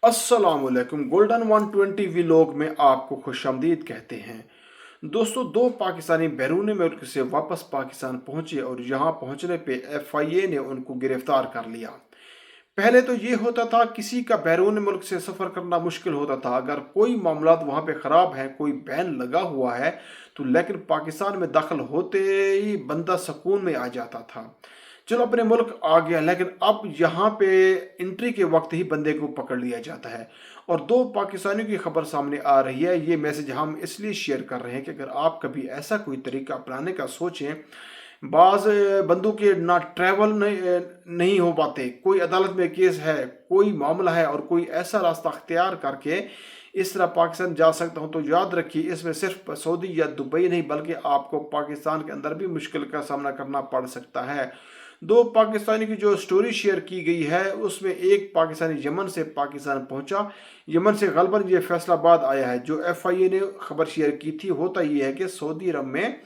अस्सलाम वालेकुम। Golden 120 vlog में आपको खुशामदीद कहते हैं। दोस्तों, दो पाकिस्तानी बैरून मुल्क से वापस पाकिस्तान पहुंचे और यहां पहुंचने पे FIA ने उनको गिरफ्तार कर लिया। पहले तो ये होता था, किसी का बैरून मुल्क से सफ़र करना मुश्किल होता था। अगर कोई मामला वहाँ पे ख़राब है, कोई बैन लगा हुआ है, तो लेकिन पाकिस्तान में दाखिल होते ही बंदा सुकून में आ जाता था, चलो अपने मुल्क आ गया। लेकिन अब यहाँ पे एंट्री के वक्त ही बंदे को पकड़ लिया जाता है। और दो पाकिस्तानियों की खबर सामने आ रही है। ये मैसेज हम इसलिए शेयर कर रहे हैं कि अगर आप कभी ऐसा कोई तरीका अपनाने का सोचें, बाज बंदों के ना ट्रैवल नहीं हो पाते, कोई अदालत में केस है, कोई मामला है और कोई ऐसा रास्ता अख्तियार करके इस तरह पाकिस्तान जा सकता हूँ, तो याद रखिए इसमें सिर्फ सऊदी या दुबई नहीं बल्कि आपको पाकिस्तान के अंदर भी मुश्किल का सामना करना पड़ सकता है। दो पाकिस्तानी की जो स्टोरी शेयर की गई है उसमें एक पाकिस्तानी यमन से पाकिस्तान पहुंचा। यमन से गलबन ये फैसलाबाद आया है। जो FIA ने खबर शेयर की थी, होता ये है कि सऊदी अरब में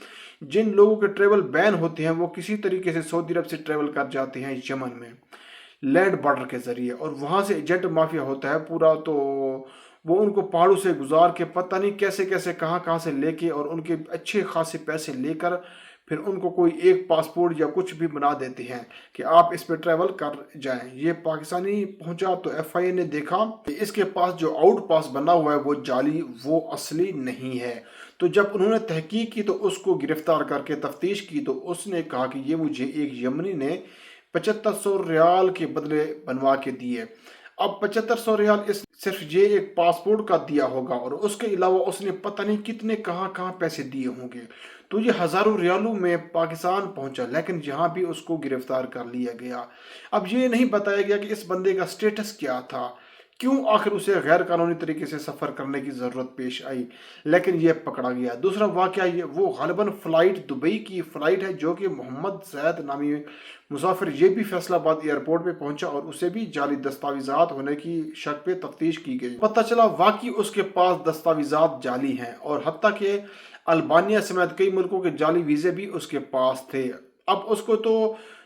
जिन लोगों के ट्रेवल बैन होते हैं वो किसी तरीके से सऊदी अरब से ट्रेवल कर जाते हैं यमन में लैंड बॉर्डर के ज़रिए, और वहाँ से एजेंट माफिया होता है पूरा। तो वो उनको पहाड़ों से गुजार के पता नहीं कैसे कैसे कहाँ कहाँ से लेके और उनके अच्छे खासे पैसे लेकर फिर उनको कोई एक पासपोर्ट या कुछ भी बना देते हैं कि आप इस पे ट्रैवल कर जाएं। ये पाकिस्तानी पहुंचा तो FIA ने देखा कि इसके पास जो आउट पास बना हुआ है वो जाली, वो असली नहीं है। तो जब उन्होंने तहकीक की तो उसको गिरफ्तार करके तफ्तीश की तो उसने कहा कि ये मुझे एक यमनी ने 7500 रियाल के बदले बनवा के दिए। अब 7500 रियाल इस सिर्फ ये एक पासपोर्ट का दिया होगा और उसके अलावा उसने पता नहीं कितने कहाँ कहाँ पैसे दिए होंगे। तो ये हज़ारों रियालों में पाकिस्तान पहुंचा, लेकिन यहाँ भी उसको गिरफ्तार कर लिया गया। अब ये नहीं बताया गया कि इस बंदे का स्टेटस क्या था, क्यों आखिर उसे गैर कानूनी तरीके से सफ़र करने की ज़रूरत पेश आई, लेकिन ये पकड़ा गया। दूसरा वाक़या, ये वो गलबन फ़्लाइट दुबई की फ़्लाइट है जो कि मोहम्मद ज़ैद नामी मुसाफिर ये भी फैसलाबाद एयरपोर्ट पे पहुंचा और उसे भी जाली दस्तावेजात होने की शक पे तफ्तीश की गई। पता चला वाकई उसके पास दस्तावेजात जाली हैं और हत्ता के अल्बानिया समेत कई मुल्कों के जाली वीज़े भी उसके पास थे। अब उसको तो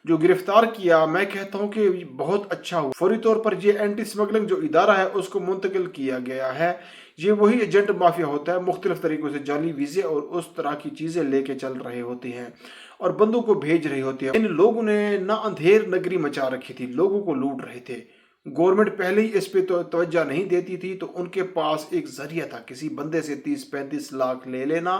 जो गिरफ्तार किया, मैं कहता हूँ कि बहुत अच्छा हुआ। फौरी तौर पर ये एंटी स्मगलिंग जो इदारा है उसको मुंतकिल किया गया है। ये वही एजेंट माफिया होता है, मुख्तलिफ तरीक़ों से जाली वीज़े और उस तरह की चीज़ें लेके चल रहे होते हैं और बंदों को भेज रही होती है। इन लोगों ने ना अंधेर नगरी मचा रखी थी, लोगों को लूट रहे थे। गवर्नमेंट पहले ही इस पे तो तवज्जो नहीं देती थी, तो उनके पास एक जरिया था, किसी बंदे से 30-35 लाख ले लेना,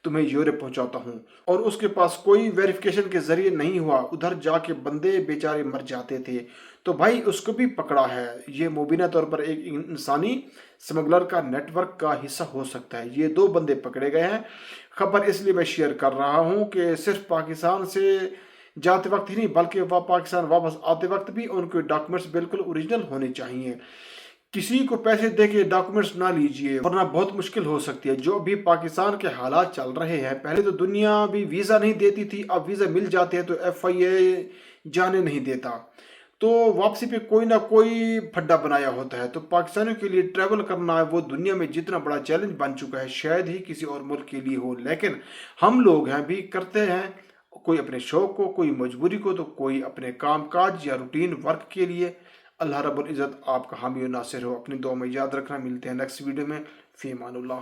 तुम्हें यूरोप पहुंचाता हूँ, और उसके पास कोई वेरिफिकेशन के जरिए नहीं हुआ, उधर जाके बंदे बेचारे मर जाते थे। तो भाई उसको भी पकड़ा है। ये मुबीना तौर पर एक इंसानी स्मगलर का नेटवर्क का हिस्सा हो सकता है। ये दो बंदे पकड़े गए हैं। खबर इसलिए मैं शेयर कर रहा हूँ कि सिर्फ पाकिस्तान से जाते वक्त ही नहीं बल्कि वह पाकिस्तान वापस आते वक्त भी उनके डॉक्यूमेंट्स बिल्कुल ओरिजिनल होने चाहिए। किसी को पैसे दे के डॉक्यूमेंट्स ना लीजिए, वरना बहुत मुश्किल हो सकती है। जो भी पाकिस्तान के हालात चल रहे हैं, पहले तो दुनिया भी वीज़ा नहीं देती थी, अब वीज़ा मिल जाते हैं तो FIA जाने नहीं देता, तो वापसी पे कोई ना कोई फड्डा बनाया होता है। तो पाकिस्तानियों के लिए ट्रैवल करना है वो दुनिया में जितना बड़ा चैलेंज बन चुका है, शायद ही किसी और मुल्क के लिए हो, लेकिन हम लोग हैं भी करते हैं, कोई अपने शौक को, कोई मजबूरी को, तो कोई अपने काम काज या रूटीन वर्क के लिए। अल्लाह रब्बुल इज़्ज़त आपका हामी और नासिर हो। अपनी दुआ में याद रखना। मिलते हैं नेक्स्ट वीडियो में। फ़ी अमानुल्लाह।